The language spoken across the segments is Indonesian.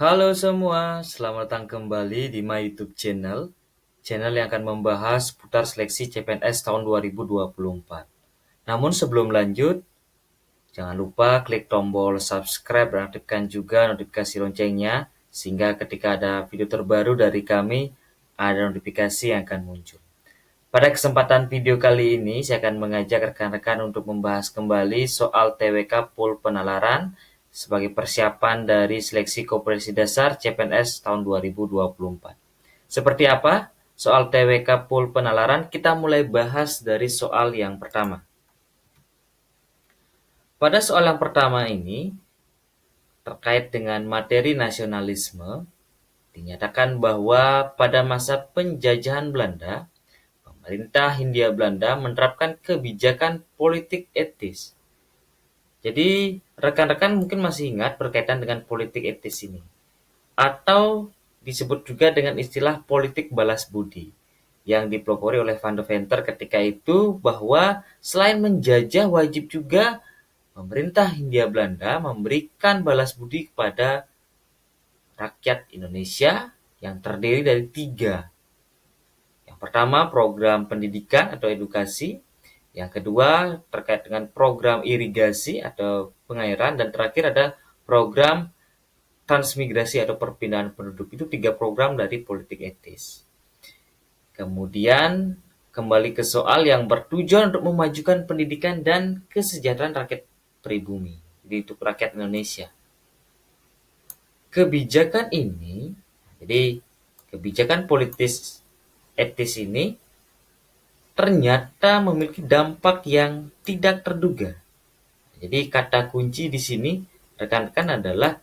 Halo semua, selamat datang kembali di my YouTube channel yang akan membahas seputar seleksi CPNS tahun 2024. Namun sebelum lanjut, jangan lupa klik tombol subscribe dan aktifkan juga notifikasi loncengnya, sehingga ketika ada video terbaru dari kami, ada notifikasi yang akan muncul. Pada kesempatan video kali ini, saya akan mengajak rekan-rekan untuk membahas kembali soal TWK Pool Penalaran sebagai persiapan dari seleksi kompetensi dasar CPNS tahun 2024. Seperti apa soal TWK Pool Penalaran? Kita mulai bahas dari soal yang pertama. Pada soal yang pertama ini, terkait dengan materi nasionalisme, dinyatakan bahwa pada masa penjajahan Belanda, pemerintah Hindia Belanda menerapkan kebijakan politik etis. Jadi, rekan-rekan mungkin masih ingat berkaitan dengan politik etis ini. Atau disebut juga dengan istilah politik balas budi, yang dipelopori oleh Van de Venter ketika itu bahwa selain menjajah, wajib juga pemerintah Hindia Belanda memberikan balas budi kepada rakyat Indonesia yang terdiri dari 3. Yang pertama, program pendidikan atau edukasi. Yang kedua, terkait dengan program irigasi atau pengairan. Dan terakhir ada program transmigrasi atau perpindahan penduduk. Itu 3 program dari politik etis. Kemudian, kembali ke soal yang bertujuan untuk memajukan pendidikan dan kesejahteraan rakyat pribumi. Jadi untuk rakyat Indonesia. Kebijakan ini, jadi kebijakan politis etis ini ternyata memiliki dampak yang tidak terduga. Jadi kata kunci di sini rekan-rekan adalah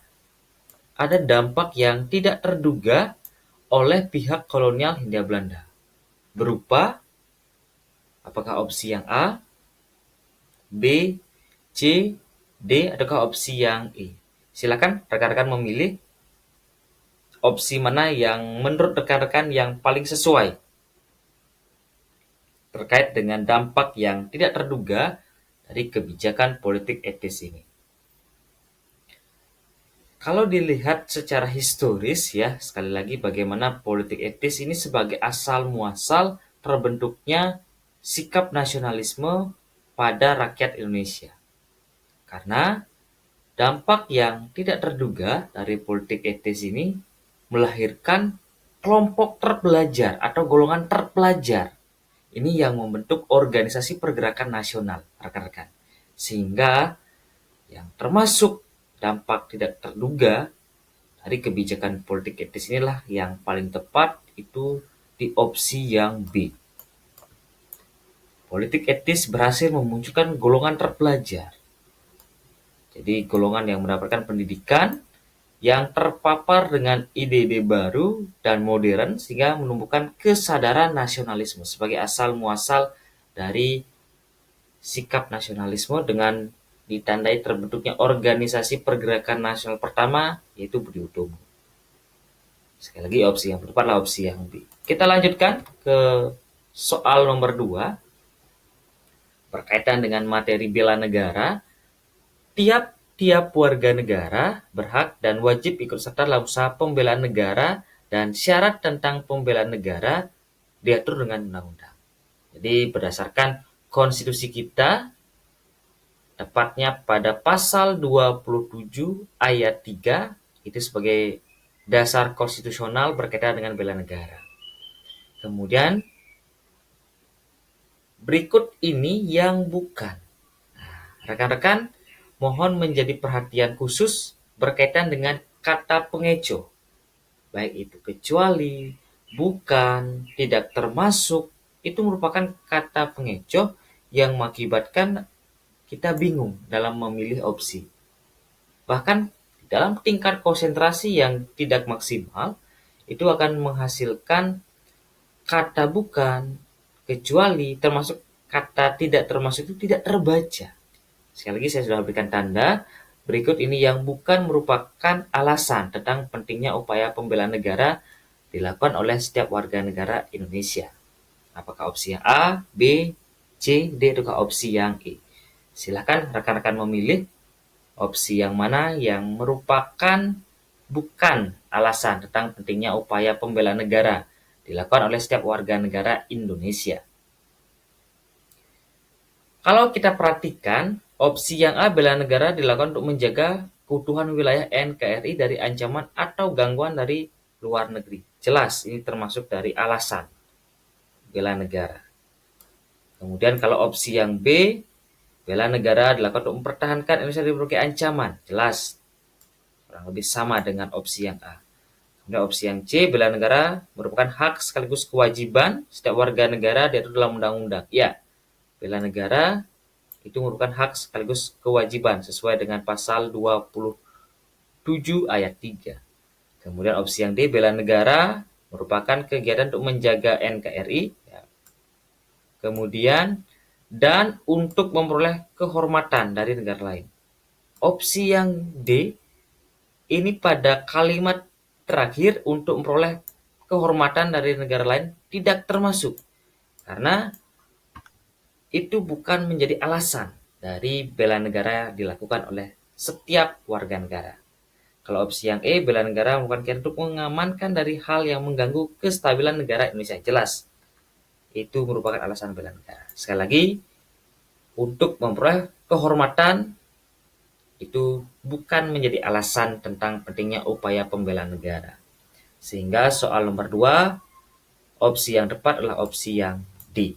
ada dampak yang tidak terduga oleh pihak kolonial Hindia Belanda. Berupa apakah opsi yang A, B, C, D, ataukah opsi yang E? Silakan rekan-rekan memilih opsi mana yang menurut rekan-rekan yang paling sesuai terkait dengan dampak yang tidak terduga dari kebijakan politik etis ini. Kalau dilihat secara historis ya, sekali lagi bagaimana politik etis ini sebagai asal muasal terbentuknya sikap nasionalisme pada rakyat Indonesia. Karena dampak yang tidak terduga dari politik etis ini melahirkan kelompok terpelajar atau golongan terpelajar. Ini yang membentuk organisasi pergerakan nasional, rekan-rekan. Sehingga yang termasuk dampak tidak terduga dari kebijakan politik etis inilah yang paling tepat itu di opsi yang B. Politik etis berhasil memunculkan golongan terpelajar. Jadi golongan yang mendapatkan pendidikan yang terpapar dengan ide-ide baru dan modern sehingga menumbuhkan kesadaran nasionalisme sebagai asal muasal dari sikap nasionalisme dengan ditandai terbentuknya organisasi pergerakan nasional pertama yaitu Budi Utomo. Sekali lagi opsi yang tepat adalah opsi yang B. Kita lanjutkan ke soal nomor 2 berkaitan dengan materi bela negara. Tiap warga negara berhak dan wajib ikut serta dalam usaha pembelaan negara dan syarat tentang pembelaan negara diatur dengan undang-undang. Jadi berdasarkan konstitusi kita, tepatnya pada pasal 27 ayat 3, itu sebagai dasar konstitusional berkaitan dengan bela negara. Kemudian berikut ini yang bukan. Rekan-rekan mohon menjadi perhatian khusus berkaitan dengan kata pengecoh. Baik itu kecuali, bukan, tidak termasuk, itu merupakan kata pengecoh yang mengakibatkan kita bingung dalam memilih opsi. Bahkan dalam tingkat konsentrasi yang tidak maksimal, itu akan menghasilkan kata bukan, kecuali, termasuk kata tidak termasuk itu tidak terbaca. Sekali lagi saya sudah berikan tanda. Berikut ini yang bukan merupakan alasan tentang pentingnya upaya pembelaan negara dilakukan oleh setiap warga negara Indonesia. Apakah opsi yang A, B, C, D, atau opsi yang E? Silakan rekan-rekan memilih opsi yang mana yang merupakan bukan alasan tentang pentingnya upaya pembelaan negara dilakukan oleh setiap warga negara Indonesia. Kalau kita perhatikan, opsi yang A, bela negara dilakukan untuk menjaga keutuhan wilayah NKRI dari ancaman atau gangguan dari luar negeri. Jelas, ini termasuk dari alasan bela negara. Kemudian kalau opsi yang B, bela negara dilakukan untuk mempertahankan Indonesia dari berbagai ancaman. Jelas, kurang lebih sama dengan opsi yang A. Kemudian opsi yang C, bela negara merupakan hak sekaligus kewajiban setiap warga negara diatur dalam undang-undang. Ya, bela negara itu merupakan hak sekaligus kewajiban sesuai dengan pasal 27 ayat 3. Kemudian opsi yang D, bela negara merupakan kegiatan untuk menjaga NKRI. Ya. Kemudian, dan untuk memperoleh kehormatan dari negara lain. Opsi yang D, ini pada kalimat terakhir untuk memperoleh kehormatan dari negara lain tidak termasuk. Karena itu bukan menjadi alasan dari bela negara dilakukan oleh setiap warga negara. Kalau opsi yang E, bela negara merupakan kegiatan untuk mengamankan dari hal yang mengganggu kestabilan negara Indonesia. Jelas, itu merupakan alasan bela negara. Sekali lagi, untuk memperoleh kehormatan itu bukan menjadi alasan tentang pentingnya upaya pembelaan negara. Sehingga soal nomor 2, opsi yang tepat adalah opsi yang D.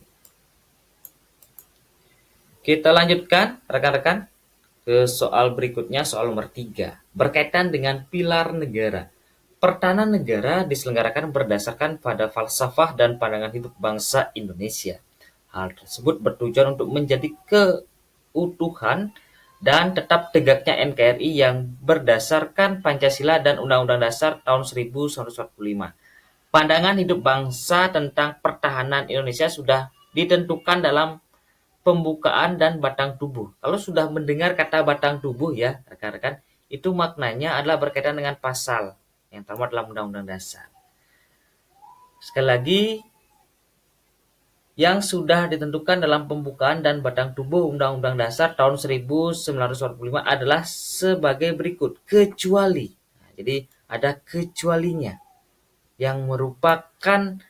Kita lanjutkan rekan-rekan ke soal berikutnya, soal nomor 3. Berkaitan dengan pilar negara. Pertahanan negara diselenggarakan berdasarkan pada falsafah dan pandangan hidup bangsa Indonesia. Hal tersebut bertujuan untuk menjadi keutuhan dan tetap tegaknya NKRI yang berdasarkan Pancasila dan Undang-Undang Dasar tahun 1945. Pandangan hidup bangsa tentang pertahanan Indonesia sudah ditentukan dalam pembukaan dan batang tubuh. Kalau sudah mendengar kata batang tubuh ya, rekan-rekan, itu maknanya adalah berkaitan dengan pasal yang termuat dalam Undang-Undang Dasar. Sekali lagi, yang sudah ditentukan dalam pembukaan dan batang tubuh Undang-Undang Dasar tahun 1945 adalah sebagai berikut, kecuali. Nah, jadi ada kecualinya yang merupakan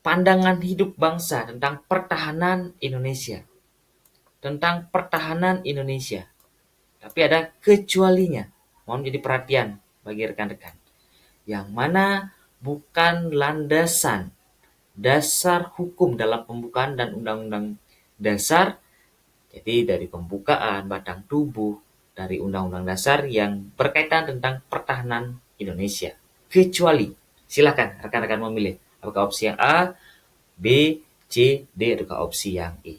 pandangan hidup bangsa tentang pertahanan Indonesia. Tentang pertahanan Indonesia. Tapi ada kecualinya. Mohon jadi perhatian bagi rekan-rekan. Yang mana bukan landasan dasar hukum dalam pembukaan dan undang-undang dasar. Jadi dari pembukaan, batang tubuh, dari undang-undang dasar yang berkaitan tentang pertahanan Indonesia. Kecuali, silakan rekan-rekan memilih. Apakah opsi yang A, B, C, D, atau opsi yang E.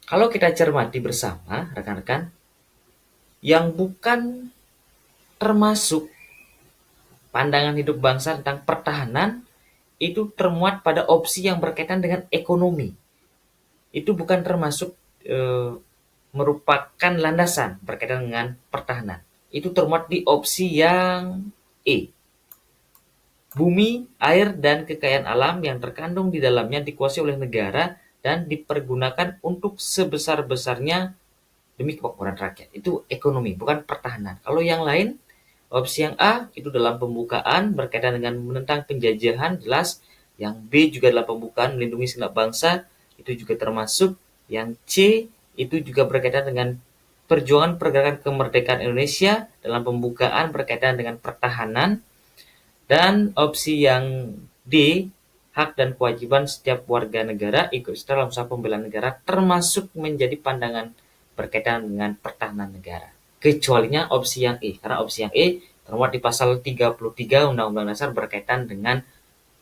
Kalau kita cermati bersama, rekan-rekan, yang bukan termasuk pandangan hidup bangsa tentang pertahanan, itu termuat pada opsi yang berkaitan dengan ekonomi. Itu bukan termasuk merupakan landasan berkaitan dengan pertahanan. Itu termuat di opsi yang E. Bumi, air, dan kekayaan alam yang terkandung di dalamnya dikuasai oleh negara dan dipergunakan untuk sebesar-besarnya demi kemakmuran rakyat. Itu ekonomi, bukan pertahanan. Kalau yang lain, opsi yang A itu dalam pembukaan berkaitan dengan menentang penjajahan, jelas. Yang B juga dalam pembukaan melindungi segenap bangsa, itu juga termasuk. Yang C itu juga berkaitan dengan perjuangan pergerakan kemerdekaan Indonesia dalam pembukaan berkaitan dengan pertahanan. Dan opsi yang D, hak dan kewajiban setiap warga negara ikut serta dalam usaha pembelaan negara termasuk menjadi pandangan berkaitan dengan pertahanan negara. Kecualinya opsi yang E, karena opsi yang E termuat di pasal 33 Undang-Undang Dasar berkaitan dengan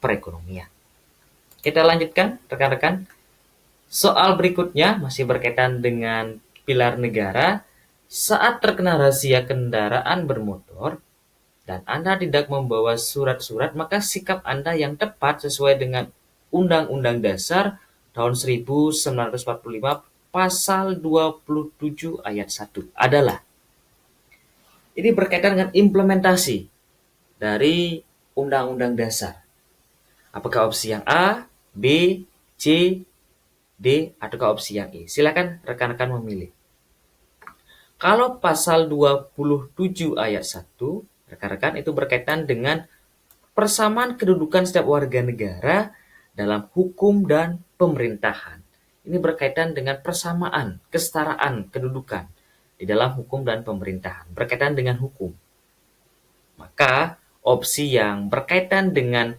perekonomian. Kita lanjutkan rekan-rekan. Soal berikutnya masih berkaitan dengan pilar negara. Saat terkena razia kendaraan bermotor dan Anda tidak membawa surat-surat, maka sikap Anda yang tepat sesuai dengan Undang-Undang Dasar tahun 1945 pasal 27 ayat 1 adalah, ini berkaitan dengan implementasi dari Undang-Undang Dasar. Apakah opsi yang A, B, C, D, ataukah opsi yang E? Silakan rekan-rekan memilih. Kalau pasal 27 ayat 1, rekan-rekan, itu berkaitan dengan persamaan kedudukan setiap warga negara dalam hukum dan pemerintahan. Ini berkaitan dengan persamaan, kesetaraan kedudukan di dalam hukum dan pemerintahan, berkaitan dengan hukum. Maka opsi yang berkaitan dengan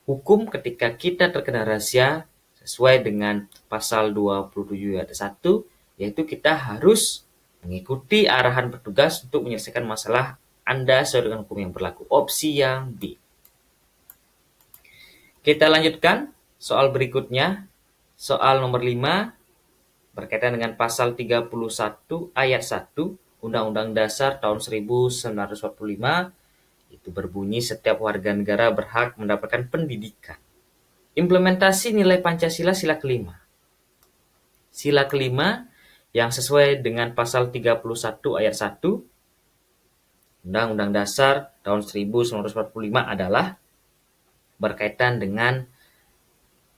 hukum ketika kita terkena razia sesuai dengan pasal 27 ayat 1, yaitu kita harus mengikuti arahan petugas untuk menyelesaikan masalah Anda sesuai dengan hukum yang berlaku. Opsi yang B. Kita lanjutkan soal berikutnya. Soal nomor 5 berkaitan dengan pasal 31 ayat 1 Undang-Undang Dasar tahun 1945. Itu berbunyi setiap warga negara berhak mendapatkan pendidikan. Implementasi nilai Pancasila sila kelima. Sila kelima yang sesuai dengan pasal 31 ayat 1 Undang-Undang Dasar tahun 1945 adalah berkaitan dengan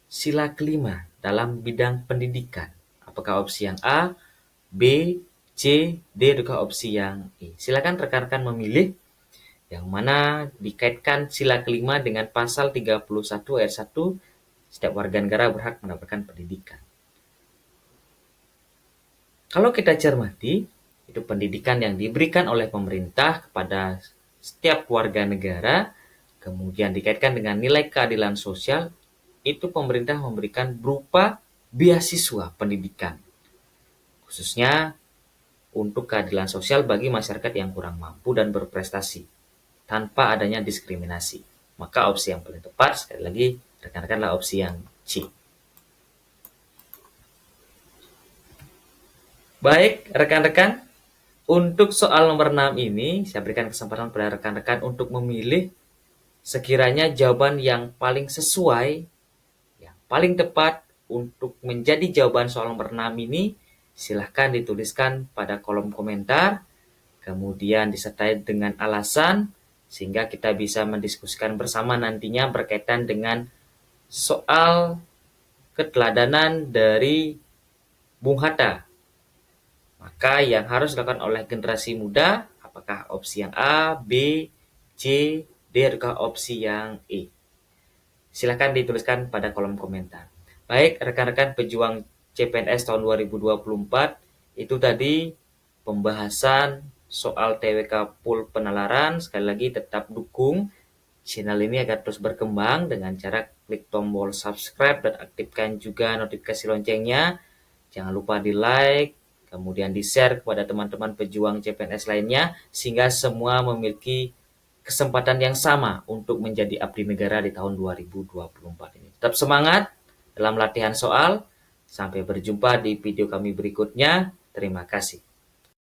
sila kelima dalam bidang pendidikan. Apakah opsi yang A, B, C, D, ataukah opsi yang E? Silakan rekan-rekan memilih yang mana dikaitkan sila kelima dengan pasal 31 ayat 1, setiap warga negara berhak mendapatkan pendidikan. Kalau kita cermati, itu pendidikan yang diberikan oleh pemerintah kepada setiap warga negara, kemudian dikaitkan dengan nilai keadilan sosial, itu pemerintah memberikan berupa beasiswa pendidikan, khususnya untuk keadilan sosial bagi masyarakat yang kurang mampu dan berprestasi, tanpa adanya diskriminasi. Maka opsi yang paling tepat, sekali lagi, rekan-rekanlah opsi yang C. Baik, rekan-rekan, untuk soal nomor 6 ini, saya berikan kesempatan pada rekan-rekan untuk memilih sekiranya jawaban yang paling sesuai, yang paling tepat untuk menjadi jawaban soal nomor 6 ini. Silahkan dituliskan pada kolom komentar, kemudian disertai dengan alasan, sehingga kita bisa mendiskusikan bersama nantinya berkaitan dengan soal keteladanan dari Bung Hatta. Maka yang harus dilakukan oleh generasi muda, apakah opsi yang A, B, C, D, atau opsi yang E? Silahkan dituliskan pada kolom komentar. Baik, rekan-rekan pejuang CPNS tahun 2024, itu tadi pembahasan soal TWK Pool Penalaran. Sekali lagi tetap dukung channel ini agar terus berkembang dengan cara klik tombol subscribe dan aktifkan juga notifikasi loncengnya. Jangan lupa di like, kemudian di-share kepada teman-teman pejuang CPNS lainnya, sehingga semua memiliki kesempatan yang sama untuk menjadi abdi negara di tahun 2024 ini. Tetap semangat dalam latihan soal. Sampai berjumpa di video kami berikutnya. Terima kasih.